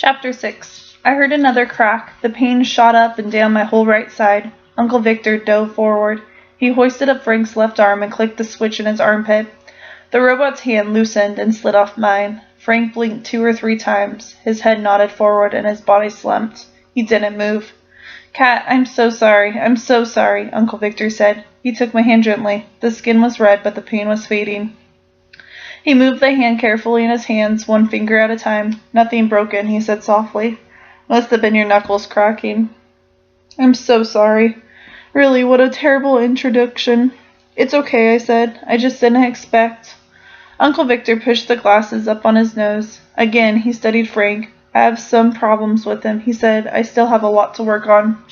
Chapter 6. I heard another crack. The pain shot up and down my whole right side. Uncle Victor dove forward. He hoisted up Frank's left arm and clicked the switch in his armpit. The robot's hand loosened and slid off mine. Frank blinked 2 or 3 times. His head nodded forward and his body slumped. He didn't move. "Cat, I'm so sorry, Uncle Victor said. He took my hand gently. The skin was red, but the pain was fading. He moved the hand carefully in his hands, 1 finger at a time. "Nothing broken," he said softly. "Must have been your knuckles cracking." "I'm so sorry. Really, what a terrible introduction." "It's okay," I said. "I just didn't expect." Uncle Victor pushed the glasses up on his nose. Again, he studied Frank. "I have some problems with him," he said. "I still have a lot to work on."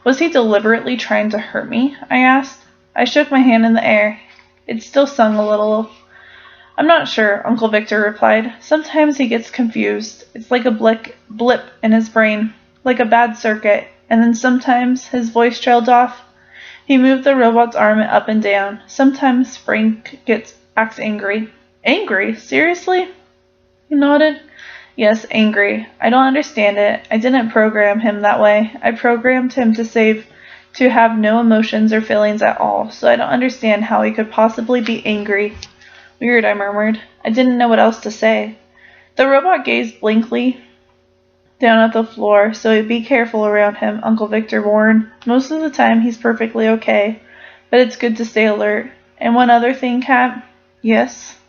"Was he deliberately trying to hurt me?" I asked. I shook my hand in the air. It still stung a little. "I'm not sure," Uncle Victor replied. "Sometimes he gets confused. It's like a blip in his brain, like a bad circuit, and then sometimes," his voice trailed off. He moved the robot's arm up and down. "Sometimes Frank acts angry." "Angry? Seriously?" He nodded. "Yes, angry. I don't understand it. I didn't program him that way. I programmed him to have no emotions or feelings at all, so I don't understand how he could possibly be angry." "Weird," I murmured. I didn't know what else to say. The robot gazed blankly down at the floor, so be careful around him, Uncle Victor warned. "Most of the time he's perfectly okay, but it's good to stay alert. And one other thing, Cat." "Yes?"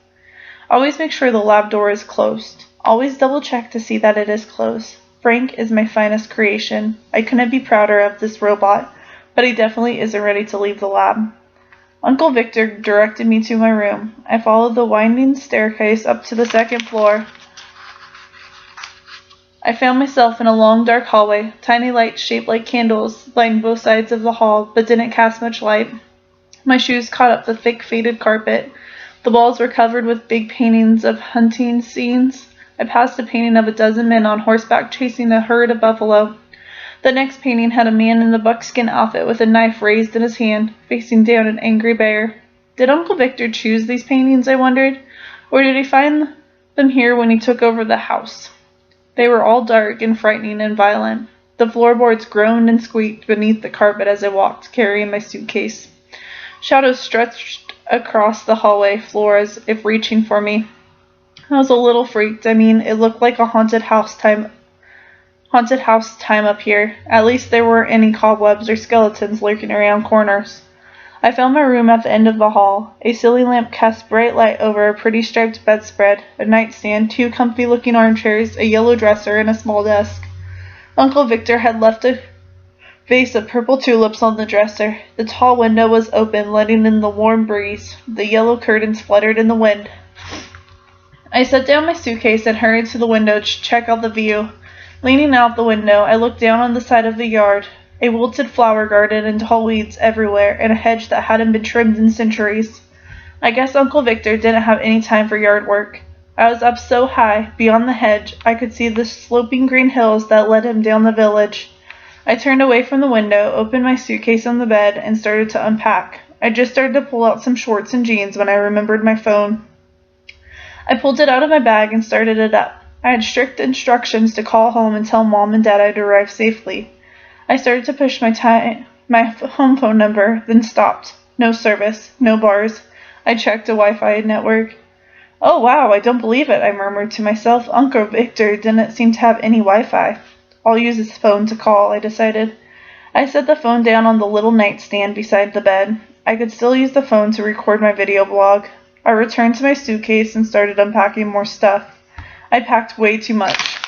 "Always make sure the lab door is closed. Always double check to see that it is closed. Frank is my finest creation. I couldn't be prouder of this robot, but he definitely isn't ready to leave the lab." Uncle Victor directed me to my room. I followed the winding staircase up to the 2nd floor. I found myself in a long, dark hallway. Tiny lights shaped like candles lined both sides of the hall, but didn't cast much light. My shoes caught up the thick, faded carpet. The walls were covered with big paintings of hunting scenes. I passed a painting of a dozen men on horseback chasing a herd of buffalo. The next painting had a man in the buckskin outfit with a knife raised in his hand, facing down an angry bear. Did Uncle Victor choose these paintings, I wondered, or did he find them here when he took over the house? They were all dark and frightening and violent. The floorboards groaned and squeaked beneath the carpet as I walked, carrying my suitcase. Shadows stretched across the hallway floor as if reaching for me. I was a little freaked. It looked like a haunted house time up here. At least there weren't any cobwebs or skeletons lurking around corners. I found my room at the end of the hall. A ceiling lamp cast bright light over a pretty striped bedspread, a nightstand, 2 comfy-looking armchairs, a yellow dresser, and a small desk. Uncle Victor had left a vase of purple tulips on the dresser. The tall window was open, letting in the warm breeze. The yellow curtains fluttered in the wind. I set down my suitcase and hurried to the window to check out the view. Leaning out the window, I looked down on the side of the yard. A wilted flower garden and tall weeds everywhere, and a hedge that hadn't been trimmed in centuries. I guess Uncle Victor didn't have any time for yard work. I was up so high, beyond the hedge, I could see the sloping green hills that led him down the village. I turned away from the window, opened my suitcase on the bed, and started to unpack. I just started to pull out some shorts and jeans when I remembered my phone. I pulled it out of my bag and started it up. I had strict instructions to call home and tell Mom and Dad I'd arrived safely. I started to push my home phone number, then stopped. No service, no bars. I checked a Wi-Fi network. "Oh wow, I don't believe it," I murmured to myself. Uncle Victor didn't seem to have any Wi-Fi. "I'll use his phone to call," I decided. I set the phone down on the little nightstand beside the bed. I could still use the phone to record my video blog. I returned to my suitcase and started unpacking more stuff. I packed way too much.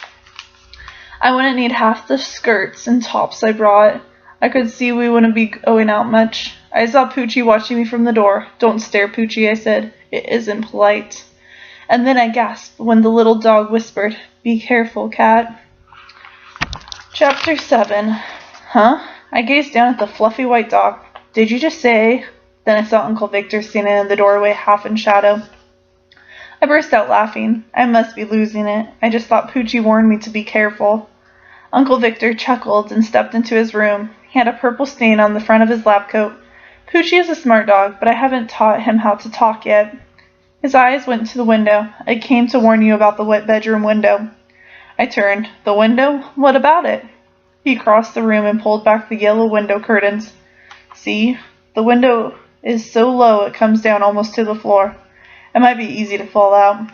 I wouldn't need half the skirts and tops I brought. I could see we wouldn't be going out much. I saw Poochie watching me from the door. "Don't stare, Poochie," I said. "It isn't polite." And then I gasped when the little dog whispered, "Be careful, Cat." Chapter 7. Huh? I gazed down at the fluffy white dog. "Did you just say?" Then I saw Uncle Victor standing in the doorway, half in shadow. I burst out laughing. I must be losing it. I just thought Poochie warned me to be careful. Uncle Victor chuckled and stepped into his room. He had a purple stain on the front of his lab coat. "Poochie is a smart dog, but I haven't taught him how to talk yet." His eyes went to the window. "I came to warn you about the wet bedroom window." I turned. The window? What about it? He crossed the room and pulled back the yellow window curtains. See? The window is so low it comes down almost to the floor. It might be easy to fall out.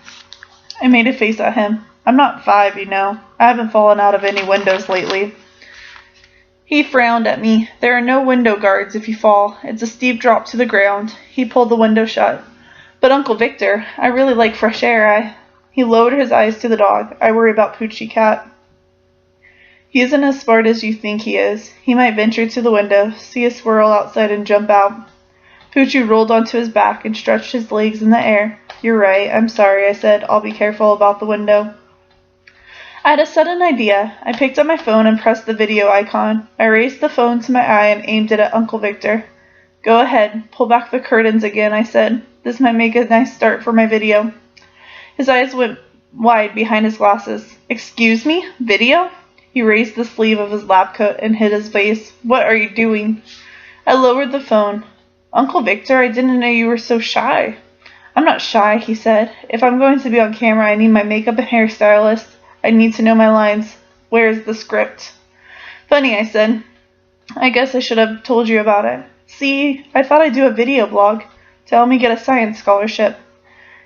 I made a face at him. I'm not 5, you know. I haven't fallen out of any windows lately. He frowned at me. There are no window guards if you fall. It's a steep drop to the ground. He pulled the window shut. But Uncle Victor, I really like fresh air. He lowered his eyes to the dog. I worry about Poochie Cat. He isn't as smart as you think he is. He might venture to the window, see a squirrel outside and jump out. Poochie rolled onto his back and stretched his legs in the air. You're right. I'm sorry, I said. I'll be careful about the window. I had a sudden idea. I picked up my phone and pressed the video icon. I raised the phone to my eye and aimed it at Uncle Victor. Go ahead. Pull back the curtains again, I said. This might make a nice start for my video. His eyes went wide behind his glasses. Excuse me? Video? He raised the sleeve of his lab coat and hid his face. What are you doing? I lowered the phone. Uncle Victor, I didn't know you were so shy. I'm not shy, he said. If I'm going to be on camera, I need my makeup and hairstylist. I need to know my lines. Where is the script? Funny, I said. I guess I should have told you about it. See, I thought I'd do a video blog to help me get a science scholarship.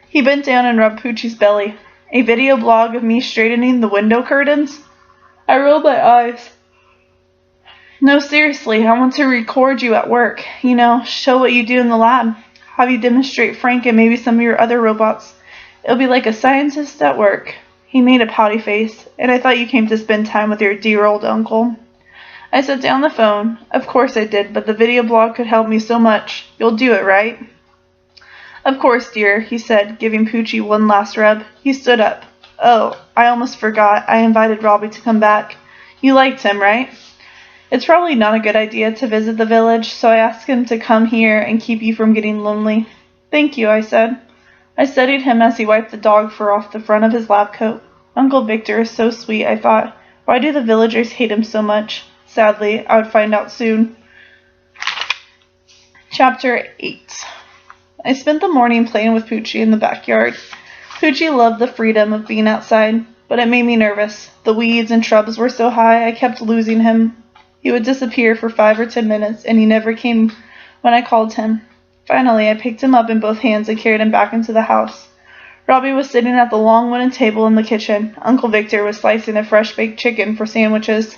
He bent down and rubbed Poochie's belly. A video blog of me straightening the window curtains? I rolled my eyes. No, seriously, I want to record you at work. You know, show what you do in the lab. Have you demonstrate Frank and maybe some of your other robots. It'll be like a scientist at work. He made a pouty face. And I thought you came to spend time with your dear old uncle. I set down the phone. Of course I did, but the video blog could help me so much. You'll do it, right? Of course, dear, he said, giving Poochie one last rub. He stood up. Oh, I almost forgot. I invited Robbie to come back. You liked him, right? It's probably not a good idea to visit the village, so I asked him to come here and keep you from getting lonely. Thank you, I said. I studied him as he wiped the dog fur off the front of his lab coat. Uncle Victor is so sweet, I thought. Why do the villagers hate him so much? Sadly, I would find out soon. Chapter 8. I spent the morning playing with Poochie in the backyard. Poochie loved the freedom of being outside, but it made me nervous. The weeds and shrubs were so high, I kept losing him. He would disappear for 5 or 10 minutes, and he never came when I called him. Finally, I picked him up in both hands and carried him back into the house. Robbie was sitting at the long wooden table in the kitchen. Uncle Victor was slicing a fresh-baked chicken for sandwiches.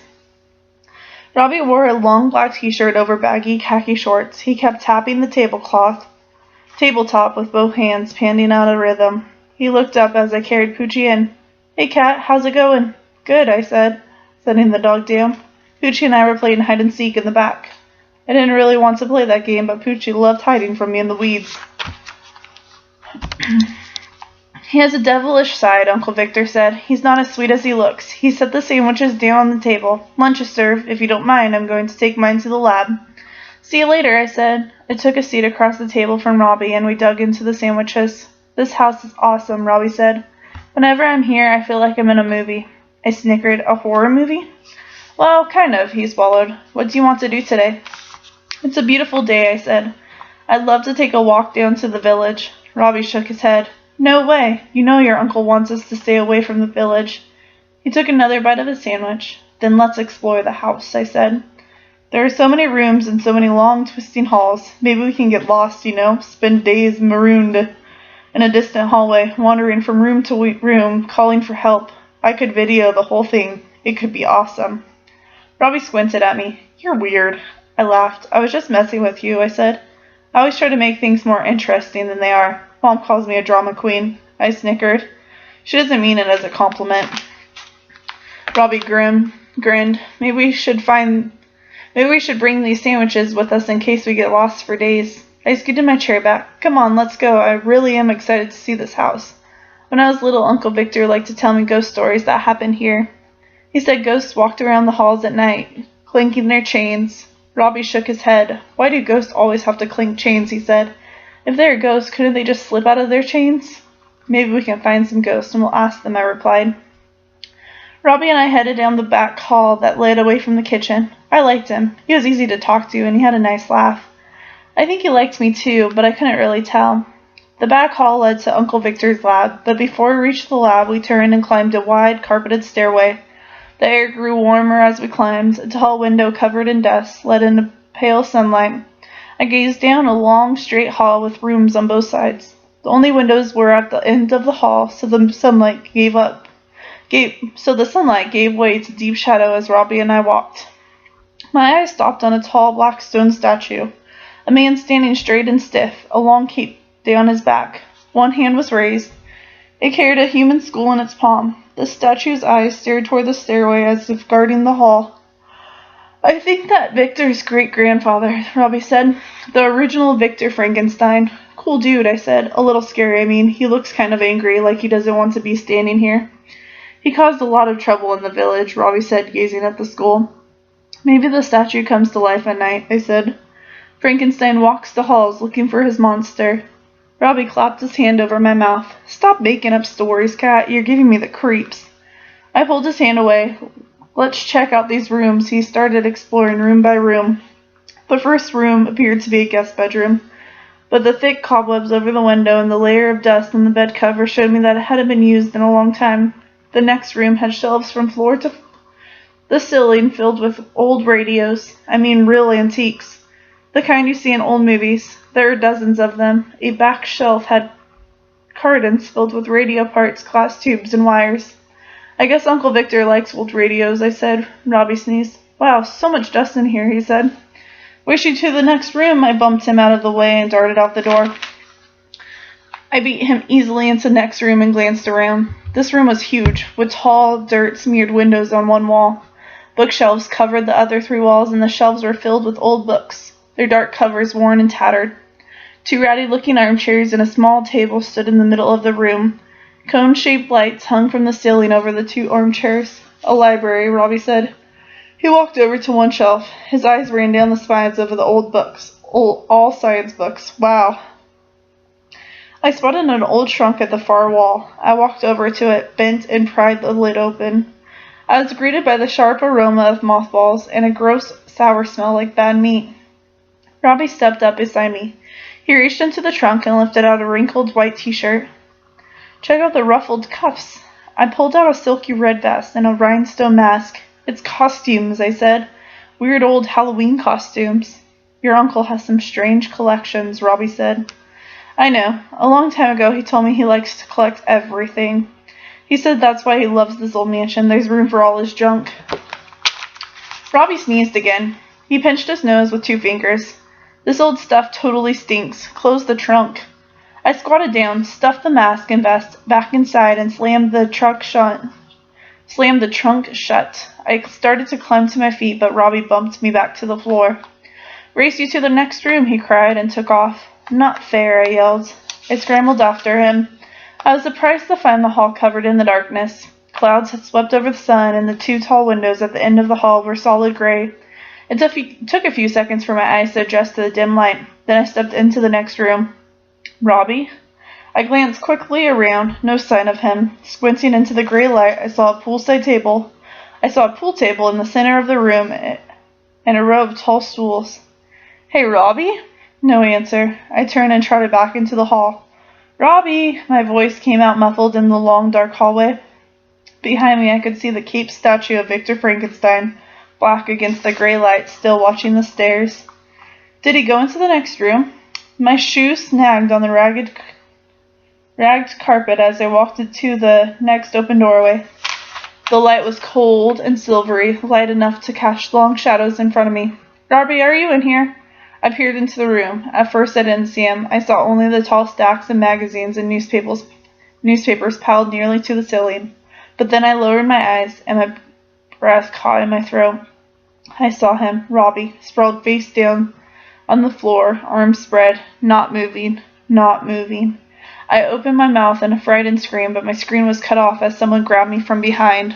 Robbie wore a long black t-shirt over baggy khaki shorts. He kept tapping the tabletop with both hands, panning out a rhythm. He looked up as I carried Poochie in. Hey, Cat, how's it going? Good, I said, setting the dog down. Poochie and I were playing hide-and-seek in the back. I didn't really want to play that game, but Poochie loved hiding from me in the weeds. He has a devilish side, Uncle Victor said. He's not as sweet as he looks. He set the sandwiches down on the table. Lunch is served. If you don't mind, I'm going to take mine to the lab. See you later, I said. I took a seat across the table from Robbie, and we dug into the sandwiches. This house is awesome, Robbie said. Whenever I'm here, I feel like I'm in a movie. I snickered. A horror movie? Well, kind of, he swallowed. What do you want to do today? It's a beautiful day, I said. I'd love to take a walk down to the village. Robbie shook his head. No way. You know your uncle wants us to stay away from the village. He took another bite of his sandwich. Then let's explore the house, I said. There are so many rooms and so many long, twisting halls. Maybe we can get lost, you know, spend days marooned in a distant hallway, wandering from room to room, calling for help. I could video the whole thing. It could be awesome. Robbie squinted at me. You're weird. I laughed. I was just messing with you, I said. I always try to make things more interesting than they are. Mom calls me a drama queen. I snickered. She doesn't mean it as a compliment. Robbie grinned. Maybe we should bring these sandwiches with us in case we get lost for days. I scooted my chair back. Come on, let's go. I really am excited to see this house. When I was little, Uncle Victor liked to tell me ghost stories that happened here. He said ghosts walked around the halls at night, clinking their chains. Robbie shook his head. Why do ghosts always have to clink chains, he said. If they're ghosts, couldn't they just slip out of their chains? Maybe we can find some ghosts and we'll ask them, I replied. Robbie and I headed down the back hall that led away from the kitchen. I liked him. He was easy to talk to and he had a nice laugh. I think he liked me too, but I couldn't really tell. The back hall led to Uncle Victor's lab, but before we reached the lab, we turned and climbed a wide, carpeted stairway. The air grew warmer as we climbed. A tall window covered in dust let in pale sunlight. I gazed down a long, straight hall with rooms on both sides. The only windows were at the end of the hall, so the sunlight gave way to deep shadow as Robbie and I walked. My eyes stopped on a tall black stone statue. A man standing straight and stiff, a long cape down his back. One hand was raised. It carried a human skull in its palm. The statue's eyes stared toward the stairway as if guarding the hall. I think that Victor's great-grandfather, Robbie said. The original Victor Frankenstein. Cool dude, I said. A little scary, I mean. He looks kind of angry, like he doesn't want to be standing here. He caused a lot of trouble in the village, Robbie said, gazing at the skull. Maybe the statue comes to life at night, I said. Frankenstein walks the halls looking for his monster. Robbie clapped his hand over my mouth. Stop making up stories, Cat. You're giving me the creeps. I pulled his hand away. Let's check out these rooms. He started exploring room by room. The first room appeared to be a guest bedroom, but the thick cobwebs over the window and the layer of dust on the bed cover showed me that it hadn't been used in a long time. The next room had shelves from floor to the ceiling filled with old radios. I mean real antiques. The kind you see in old movies. There were dozens of them. A back shelf had cartons filled with radio parts, glass tubes, and wires. I guess Uncle Victor likes old radios, I said. Robbie sneezed. Wow, so much dust in here, he said. Wish you to the next room. I bumped him out of the way and darted out the door. I beat him easily into the next room and glanced around. This room was huge, with tall, dirt-smeared windows on one wall. Bookshelves covered the other 3 walls, and the shelves were filled with old books, their dark covers worn and tattered. 2 ratty-looking armchairs and a small table stood in the middle of the room. Cone-shaped lights hung from the ceiling over the 2 armchairs. A library, Robbie said. He walked over to one shelf. His eyes ran down the spines of the old books. All science books. Wow. I spotted an old trunk at the far wall. I walked over to it, bent, and pried the lid open. I was greeted by the sharp aroma of mothballs and a gross, sour smell like bad meat. Robbie stepped up beside me. He reached into the trunk and lifted out a wrinkled white t-shirt. Check out the ruffled cuffs. I pulled out a silky red vest and a rhinestone mask. It's costumes, I said. Weird old Halloween costumes. Your uncle has some strange collections, Robbie said. I know. A long time ago he told me he likes to collect everything. He said that's why he loves this old mansion. There's room for all his junk. Robbie sneezed again. He pinched his nose with 2 fingers. This old stuff totally stinks. Close the trunk. I squatted down, stuffed the mask and vest back inside, and slammed the trunk shut. I started to climb to my feet, but Robbie bumped me back to the floor. Race you to the next room, he cried, and took off. Not fair, I yelled. I scrambled after him. I was surprised to find the hall covered in the darkness. Clouds had swept over the sun, and the 2 tall windows at the end of the hall were solid gray. It took a few seconds for my eyes to adjust to the dim light. Then I stepped into the next room. Robbie? I glanced quickly around. No sign of him. Squinting into the gray light, I saw a pool table in the center of the room and a row of tall stools. Hey, Robbie? No answer. I turned and trotted back into the hall. Robbie! My voice came out muffled in the long, dark hallway. Behind me, I could see the cape statue of Victor Frankenstein, black against the gray light, still watching the stairs. Did he go into the next room? My shoe snagged on the ragged carpet as I walked into the next open doorway. The light was cold and silvery, light enough to cast long shadows in front of me. Robbie, are you in here? I peered into the room. At first I didn't see him. I saw only the tall stacks of magazines and newspapers piled nearly to the ceiling. But then I lowered my eyes, and my breath caught in my throat. I saw him, Robbie, sprawled face down on the floor, arms spread, not moving. I opened my mouth in a frightened scream, but my scream was cut off as someone grabbed me from behind.